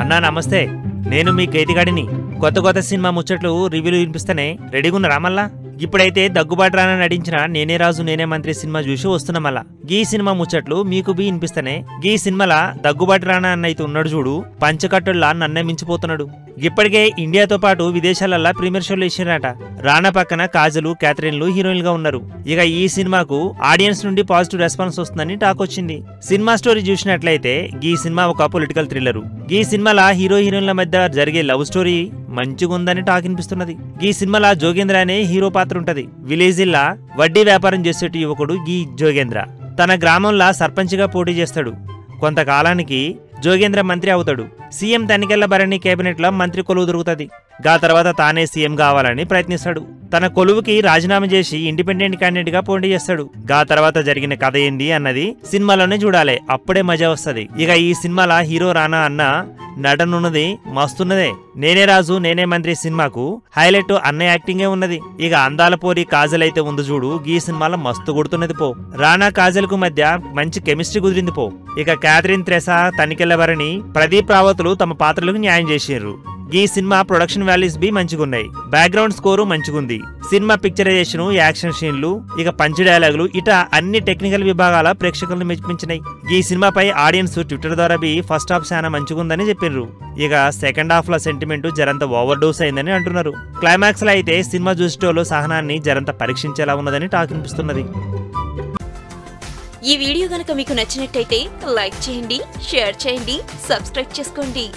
అన్నా నమస్తే, నేను మీ కేతిగాడిని. కొత్త సినిమా ముచ్చట్లు రివ్యూలు వినిపిస్తేనే రెడీగున్నారా మళ్ళా? ఇప్పుడైతే దగ్గుబాటు రానా నటించిన నేనే రాజు నేనే మంత్రి సినిమా చూసి వస్తున్నా మళ్ళా. గీ సినిమా ముచ్చట్లు మీకు బి వినిపిస్తేనే గీ సినిమాల దగ్గుబాటు రానా అన్నైతే ఉన్నాడు చూడు, పంచకట్టుల్లా నన్నే మించిపోతున్నాడు. ఇప్పటికే ఇండియాతో పాటు విదేశాలల్లా ప్రీమియర్ షోలు ఇచ్చినట. రానా పక్కన కాజలు, క్యాథరిన్లు హీరోయిన్లుగా ఉన్నారు. ఇక ఈ సినిమాకు ఆడియన్స్ నుండి పాజిటివ్ రెస్పాన్స్ వస్తుందని టాక్ వచ్చింది. సినిమా స్టోరీ చూసినట్లయితే గీ సినిమా ఒక పొలిటికల్ థ్రిల్లరు. ఈ సినిమాల హీరో హీరోయిన్ల మధ్య జరిగే లవ్ స్టోరీ మంచిగుందని టాక్ వినిపిస్తున్నది. ఈ సినిమాల జోగేంద్ర అనే హీరో పాత్ర ఉంటది. విలేజిల్లా వడ్డీ వ్యాపారం చేసేటి యువకుడు ఈ జోగేంద్ర తన గ్రామంలో సర్పంచ్గా పోటీ చేస్తాడు. కొంతకాలానికి జోగేంద్ర మంత్రి అవుతాడు. సీఎం తనికెళ్ల భరణి కేబినెట్ లో మంత్రి కొలువు దొరుకుతుంది. గా తర్వాత తానే సీఎం కావాలని ప్రయత్నిస్తాడు. తన కొలువుకి రాజీనామా చేసి ఇండిపెండెంట్ క్యాండిడేట్ గా పోటీ చేస్తాడు. గా తర్వాత జరిగిన కథ ఏంది అన్నది సినిమాలోనే చూడాలి, అప్పుడే మజా వస్తుంది. ఇక ఈ సినిమాల హీరో రానా అన్న నటనున్నది మస్తున్నదే. నేనే రాజు నేనే మంత్రి సినిమాకు హైలైట్ అన్న యాక్టింగే ఉన్నది. ఇక అందాల పోరి కాజల్ అయితే ఉంది చూడు, ఈ సినిమాలో మస్తు కొడుతున్నది పో. రానా కాజల్ కు మధ్య మంచి కెమిస్ట్రీ కుదిరింది పో. ఇక క్యాథరిన్ త్రెసా, తనికెళ్ల భరణి, ప్రదీప్ రావతులు తమ పాత్రలకు న్యాయం చేసిర్రు. ఈ సినిమా ప్రొడక్షన్ వాల్యూస్ బి మంచిగున్నాయి. బ్యాక్గ్రౌండ్ స్కోరు మంచిగుంది. సినిమా పిక్చరైజేషన్, యాక్షన్ సీన్లు, ఇక పంచ్ డైలాగులు ఇట అన్ని టెక్నికల్ విభాగాల ప్రేక్షకులను మెప్పించినాయి. ఈ సినిమాపై ఆడియన్స్ ట్విట్టర్ ద్వారా బి ఫస్ట్ హాఫ్ చాలా మంచిగుందని చెప్పిర్రు. ఇక సెకండ్ హాఫ్ లో సెంటిమెంట్ జరంత ఓవర్ డోస్ అయిందని అంటున్నారు. క్లైమాక్స్ లో అయితే సినిమా చూసేటోళ్ళు సహనాన్ని జరంత పరీక్షించేలా ఉన్నదని టాక్ వినిపిస్తున్నది. ఈ వీడియో గనుక మీకు నచ్చినట్టయితే లైక్ చేయండి, షేర్ చేయండి, సబ్స్క్రైబ్ చేసుకోండి.